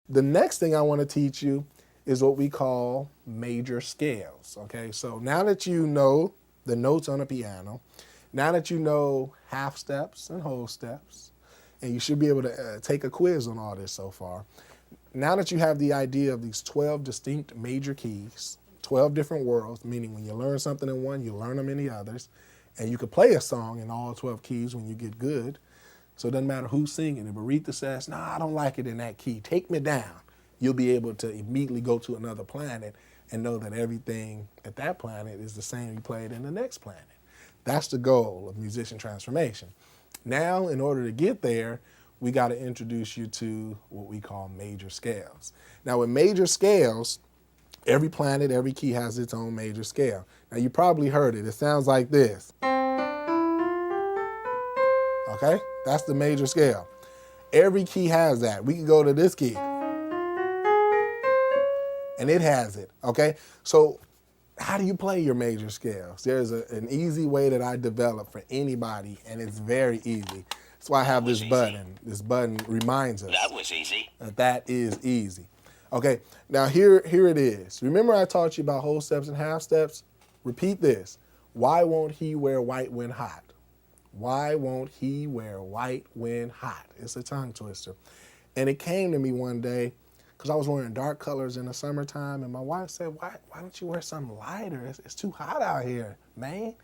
The next thing I want to teach you is what we call major scales. Okay, so now that you know the notes on a piano, now that you know half steps and whole steps, and you should be able to take a quiz on all this so far. Now that you have the idea of these 12 distinct major keys, 12 different worlds, meaning when you learn something in one, you learn them in the others, and you can play a song in all 12 keys when you get good. So it doesn't matter who's singing it. If Aretha says, "No, I don't like it in that key, take me down," you'll be able to immediately go to another planet and know that everything at that planet is the same you played in the next planet. That's the goal of musician transformation. Now, in order to get there, we got to introduce you to what we call major scales. Now, with major scales, every planet, every key has its own major scale. Now, you probably heard it. It sounds like this. Okay? That's the major scale. Every key has that. We can go to this key, and it has it. Okay? So, how do you play your major scales? There's an easy way that I developed for anybody, and it's very easy. That's why I have this button. This button reminds us That was easy. that is easy. Okay, now here it is. Remember I taught you about whole steps and half steps? Repeat this. Why won't he wear white when hot? Why won't he wear white when hot? It's a tongue twister. And it came to me one day because I was wearing dark colors in the summertime, and my wife said, why don't you wear something lighter? It's too hot out here, man.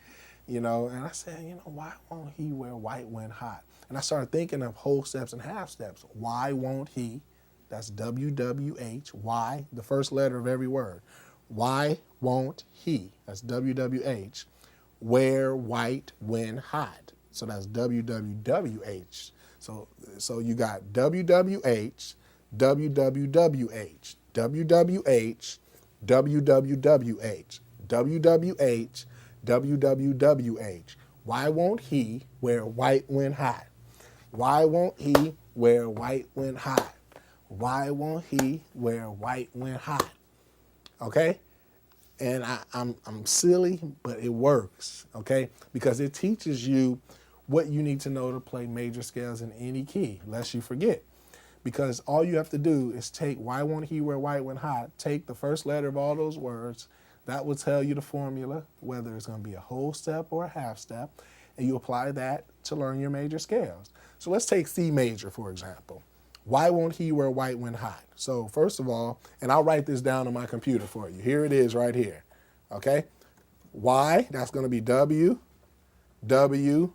You know, and I said, why won't he wear white when hot? And I started thinking of whole steps and half steps. Why won't he? That's WWH, why, the first letter of every word. Why won't he? That's WWH, wear white when hot? So that's WWWH. So you got WWH, WWWH, WWH, WWWH, WWH, WWWH. Why won't he wear white when hot? Why won't he wear white when hot? Why won't he wear white when hot? Okay? And I'm silly, but it works, okay? Because it teaches you what you need to know to play major scales in any key, lest you forget. Because all you have to do is take why won't he wear white when hot, take the first letter of all those words, that will tell you the formula, whether it's going to be a whole step or a half step, and you apply that to learn your major scales. So let's take C major, for example. Why won't he wear white when hot? So first of all, and I'll write this down on my computer for you. Here it is right here, okay? Y, that's going to be W, W,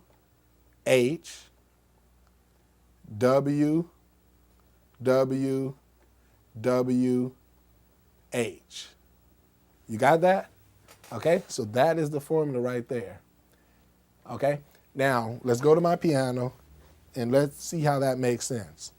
H, W, W, W, H. You got that? Okay, so that is the formula right there. Okay, now let's go to my piano and let's see how that makes sense.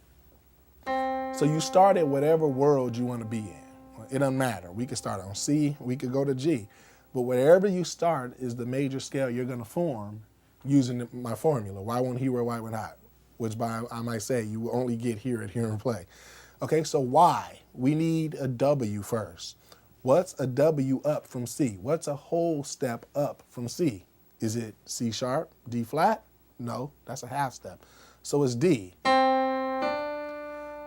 So you start at whatever world you want to be in. It doesn't matter. We could start on C, we could go to G. But wherever you start is the major scale you're going to form using my formula. Why won't he wear white when hot? Which I might say you will only get here at Hear and Play. Okay, so why? We need a W first. What's a W up from C? What's a whole step up from C? Is it C sharp, D flat? No, that's a half step. So it's D.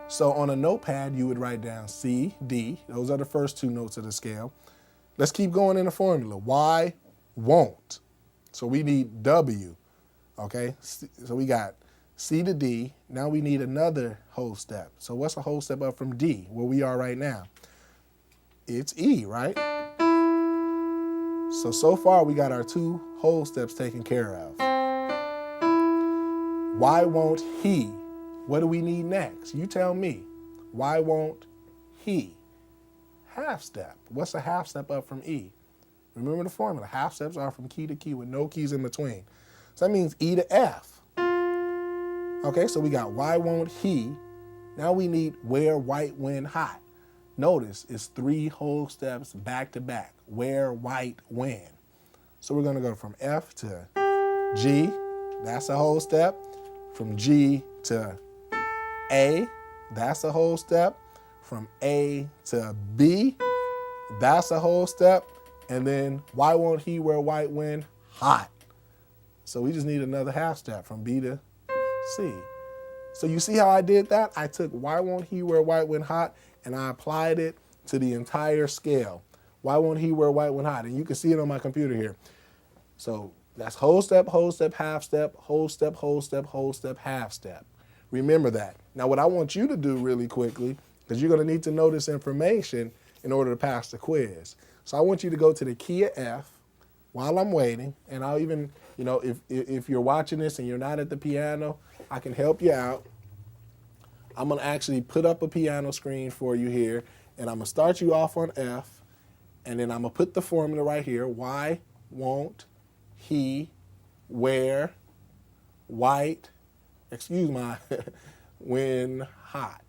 So on a notepad, you would write down C, D. Those are the first two notes of the scale. Let's keep going in the formula. Why won't? So we need W, okay? So we got C to D. Now we need another whole step. So what's a whole step up from D, where we are right now? It's E, right? So far we got our two whole steps taken care of. Why won't he? What do we need next? You tell me. Why won't he? Half step. What's a half step up from E? Remember the formula. Half steps are from key to key with no keys in between. So that means E to F. Okay, so we got why won't he? Now we need wear white when hot. Notice it's three whole steps back to back. Wear white when. So we're going to go from F to G. That's a whole step. From G to A. That's a whole step. From A to B. That's a whole step. And then why won't he wear white when hot? So we just need another half step from B to C. So you see how I did that? I took why won't he wear white when hot and I applied it to the entire scale. Why won't he wear white when hot? And you can see it on my computer here. So that's whole step, half step, whole step, half step. Remember that. Now what I want you to do really quickly, because you're going to need to know this information in order to pass the quiz. So I want you to go to the key of F while I'm waiting, and I'll even, if you're watching this and you're not at the piano, I can help you out. I'm going to actually put up a piano screen for you here, and I'm going to start you off on F, and then I'm going to put the formula right here. Why won't he wear white, when hot?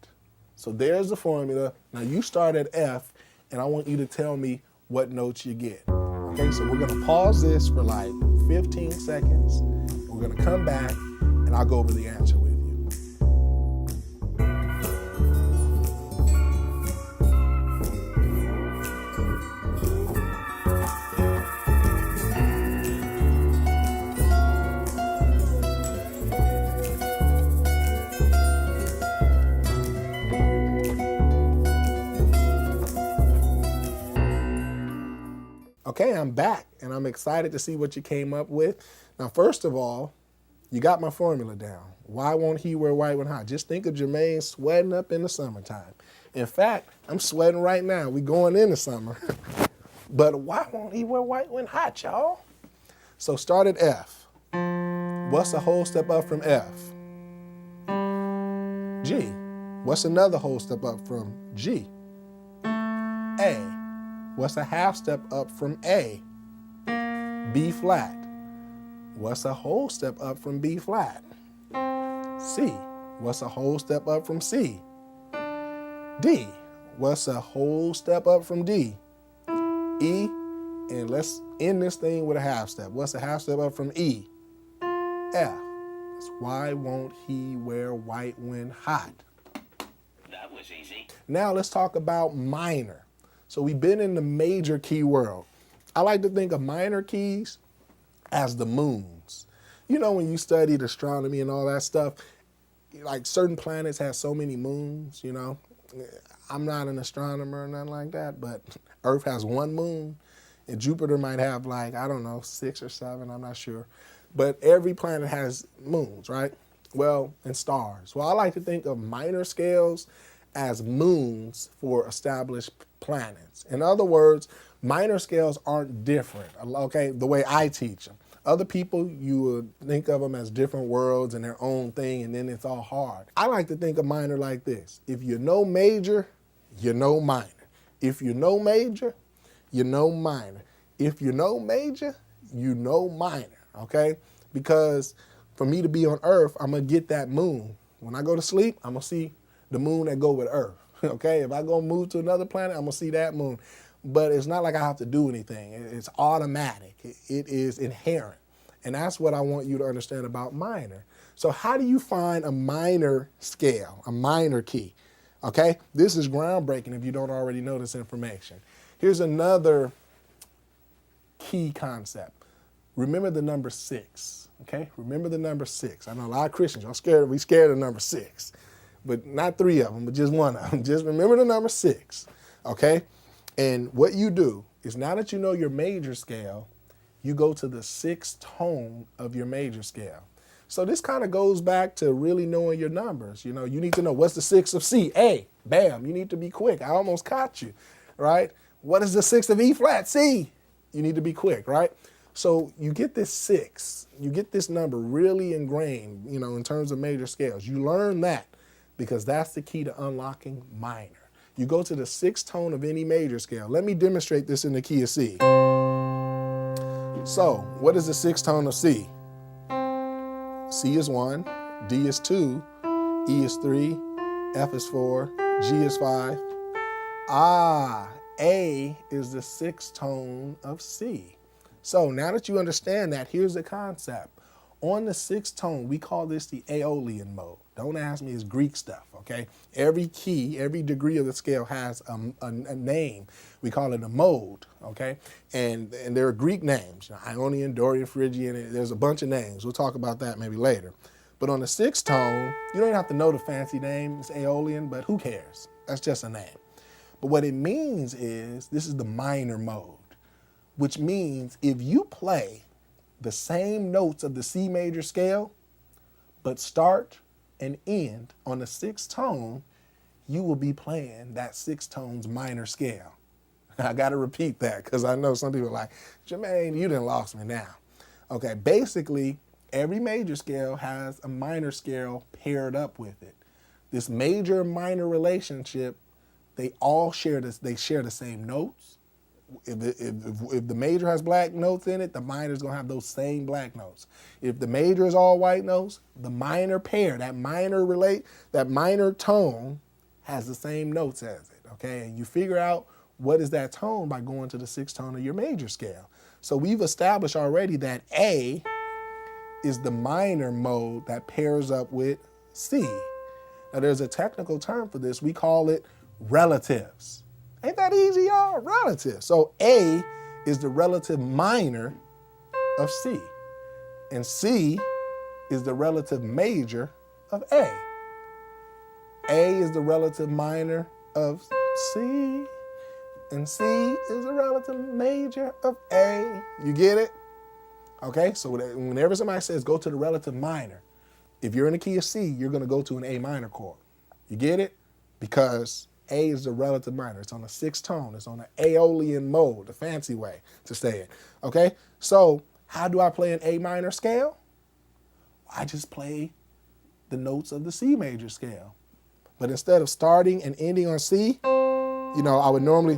So there's the formula. Now you start at F, and I want you to tell me what notes you get. Okay, so we're gonna pause this for like 15 seconds. We're gonna come back, and I'll go over the answer with you. Okay, I'm back, and I'm excited to see what you came up with. Now, first of all, you got my formula down. Why won't he wear white when hot? Just think of Jermaine sweating up in the summertime. In fact, I'm sweating right now. We going into summer. But why won't he wear white when hot, y'all? So start at F. What's a whole step up from F? G. What's another whole step up from G? A. What's a half step up from A? B flat. What's a whole step up from B flat? C. What's a whole step up from C? D. What's a whole step up from D? E. And let's end this thing with a half step. What's a half step up from E? F. That's why won't he wear white when hot? That was easy. Now let's talk about minor. So we've been in the major key world. I like to think of minor keys as the moons. You know, when you studied astronomy and all that stuff, like certain planets have so many moons, I'm not an astronomer or nothing like that, but Earth has one moon, and Jupiter might have 6 or 7, I'm not sure. But every planet has moons, right? Well, and stars. Well, I like to think of minor scales as moons for established planets. In other words, minor scales aren't different, okay, the way I teach them. Other people, you would think of them as different worlds and their own thing, and then it's all hard. I like to think of minor like this. If you know major, you know minor. If you know major, you know minor. If you know major, you know minor, okay? Because for me to be on Earth, I'm going to get that moon. When I go to sleep, I'm going to see the moon that go with Earth, okay? If I go move to another planet, I'm going to see that moon. But it's not like I have to do anything. It's automatic. It is inherent. And that's what I want you to understand about minor. So how do you find a minor scale, a minor key? Okay? This is groundbreaking if you don't already know this information. Here's another key concept. Remember the number 6, okay? Remember the number 6. I know a lot of Christians, y'all scared, we scared of number 6. But not 3 of them, but just 1 of them. Just remember the number 6, okay? And what you do is now that you know your major scale, you go to the 6th tone of your major scale. So this kind of goes back to really knowing your numbers. You need to know what's the 6th of C? A. Bam, you need to be quick. I almost caught you, right? What is the 6th of E flat? C. You need to be quick, right? So you get this 6, you get this number really ingrained, in terms of major scales. You learn that because that's the key to unlocking minor. You go to the 6th tone of any major scale. Let me demonstrate this in the key of C. So, what is the 6th tone of C? C is 1, D is 2, E is 3, F is 4, G is 5. A is the 6th tone of C. So now that you understand that, here's the concept. On the 6th tone, we call this the Aeolian mode. Don't ask me, it's Greek stuff, okay? Every key, every degree of the scale has a name. We call it a mode, okay? And there are Greek names, Ionian, Dorian, Phrygian, there's a bunch of names. We'll talk about that maybe later. But on the sixth tone, you don't even have to know the fancy name. It's Aeolian, but who cares? That's just a name. But what it means is this is the minor mode, which means if you play the same notes of the C major scale, but start and end on the sixth tone, you will be playing that sixth tone's minor scale. I got to repeat that because I know some people are like, Jermaine, you done lost me now. Okay, basically, every major scale has a minor scale paired up with it. This major-minor relationship, they all share this. They share the same notes. If the major has black notes in it, the minor is going to have those same black notes. If the major is all white notes, the minor pair, that minor tone has the same notes as it, okay? And you figure out what is that tone by going to the sixth tone of your major scale. So we've established already that A is the minor mode that pairs up with C. Now there's a technical term for this. We call it relatives. Ain't that easy, y'all? Relatives. So A is the relative minor of C, and C is the relative major of A. A is the relative minor of C, and C is the relative major of A. You get it? Okay, so whenever somebody says go to the relative minor, if you're in the key of C, you're going to go to an A minor chord. You get it? Because A is the relative minor. It's on the sixth tone. It's on the Aeolian mode, the fancy way to say it. Okay, so how do I play an A minor scale? I just play the notes of the C major scale. But instead of starting and ending on C, I would normally,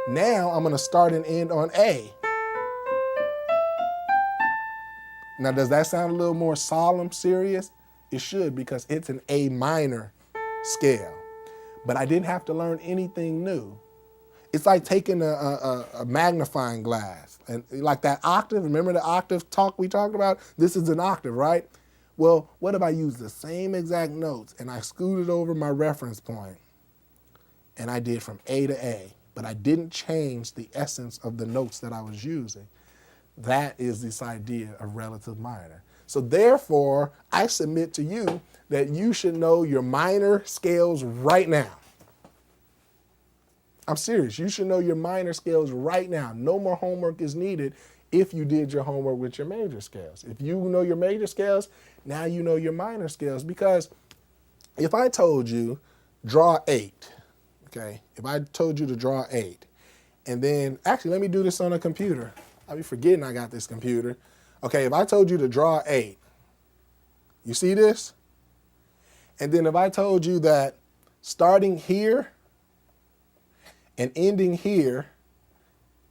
now I'm going to start and end on A. Now, does that sound a little more solemn, serious? It should, because it's an A minor scale. But I didn't have to learn anything new. It's like taking a magnifying glass. And like that octave, remember the octave talk we talked about? This is an octave, right? Well, what if I use the same exact notes and I scooted over my reference point and I did from A to A, but I didn't change the essence of the notes that I was using? That is this idea of relative minor. So therefore, I submit to you that you should know your minor scales right now. I'm serious. You should know your minor scales right now. No more homework is needed if you did your homework with your major scales. If you know your major scales, now you know your minor scales. Because if I told you draw 8, okay? If I told you to draw 8, and then, actually, let me do this on a computer. I'll be forgetting I got this computer. Okay, if I told you to draw 8, you see this? And then if I told you that starting here and ending here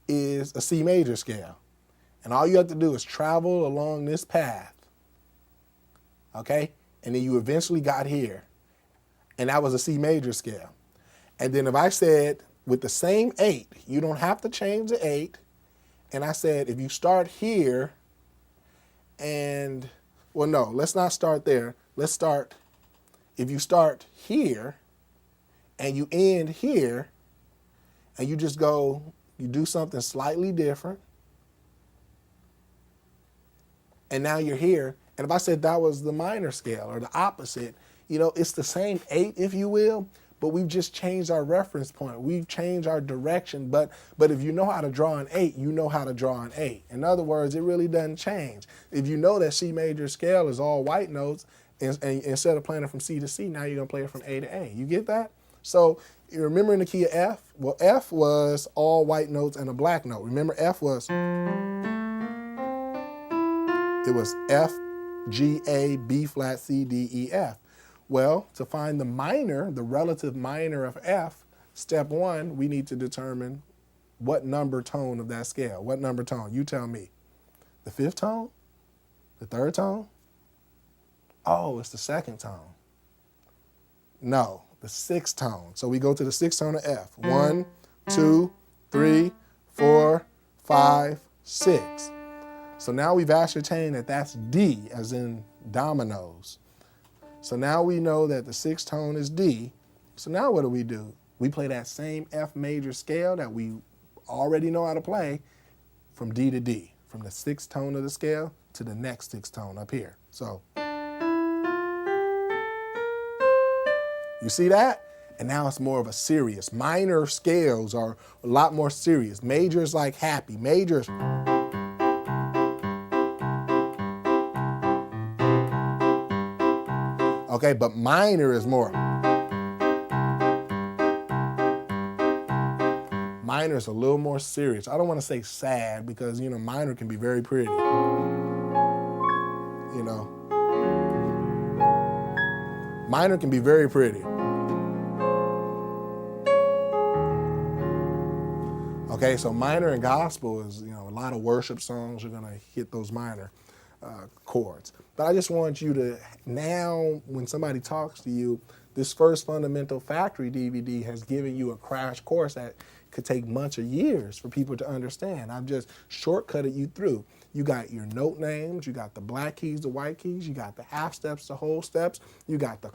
is a C major scale, and all you have to do is travel along this path, okay? And then you eventually got here, and that was a C major scale. And then if I said with the same 8, you don't have to change the 8, and I said if you start here and, well, no, let's not start there. Let's start, if you start here and you end here and you just go, you do something slightly different, and now you're here. And if I said that was the minor scale or the opposite, it's the same 8, if you will, but we've just changed our reference point. We've changed our direction. But if you know how to draw an 8, you know how to draw an 8. In other words, it really doesn't change. If you know that C major scale is all white notes, and instead of playing it from C to C, now you're going to play it from A to A. You get that? So you remember in the key of F? Well, F was all white notes and a black note. Remember, F was, it was F, G, A, B flat, C, D, E, F. Well, to find the minor, the relative minor of F, step 1, we need to determine what number tone of that scale. What number tone? You tell me. The 5th tone? The 3rd tone? Oh, it's the 2nd tone. No, the 6th tone. So we go to the 6th tone of F. 1, 2, 3, 4, 5, 6. So now we've ascertained that that's D, as in dominoes. So now we know that the 6th tone is D. So now what do? We play that same F major scale that we already know how to play from D to D, from the 6th tone of the scale to the next sixth tone up here. So you see that? And now it's more of a serious. Minor scales are a lot more serious. Major is like happy. Major is... Okay, but minor is more... Minor is a little more serious. I don't want to say sad because, you know, minor can be very pretty. You know. Minor can be very pretty. Okay, so minor in gospel is, you know, a lot of worship songs are going to hit those minor chords. But I just want you to, now when somebody talks to you, this First Fundamental Factory DVD has given you a crash course that could take months or years for people to understand. I've just shortcutted you through. You got your note names, you got the black keys, the white keys, you got the half steps, the whole steps, you got the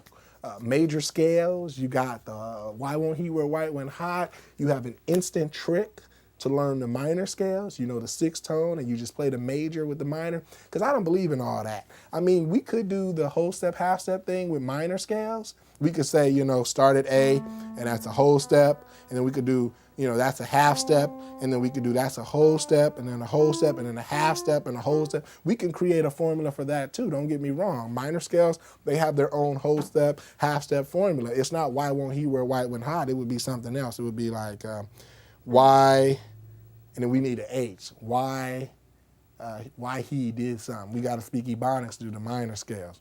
major scales, you got the why won't he wear white when hot, you have an instant trick to learn the minor scales, you know, the sixth tone, and you just play the major with the minor, because I don't believe in all that. I mean, we could do the whole step, half step thing with minor scales. We could say, you know, start at A, and that's a whole step, and then we could do, you know, that's a half step, and then we could do that's a whole step, and then a whole step, and then a half step, and a whole step. We can create a formula for that too, don't get me wrong. Minor scales, they have their own whole step, half step formula. It's not why won't he wear white when hot, it would be something else. It would be like why, and then we need an H, why he did something. We got to speak Ebonics to do the minor scales.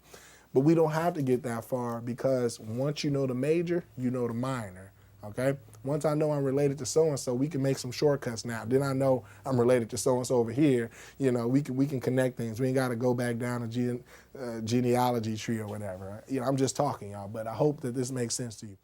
But we don't have to get that far because once you know the major, you know the minor, okay? Once I know I'm related to so-and-so, we can make some shortcuts now. Then I know I'm related to so-and-so over here. You know, we can connect things. We ain't got to go back down a genealogy tree or whatever. You know, I'm just talking, y'all, but I hope that this makes sense to you.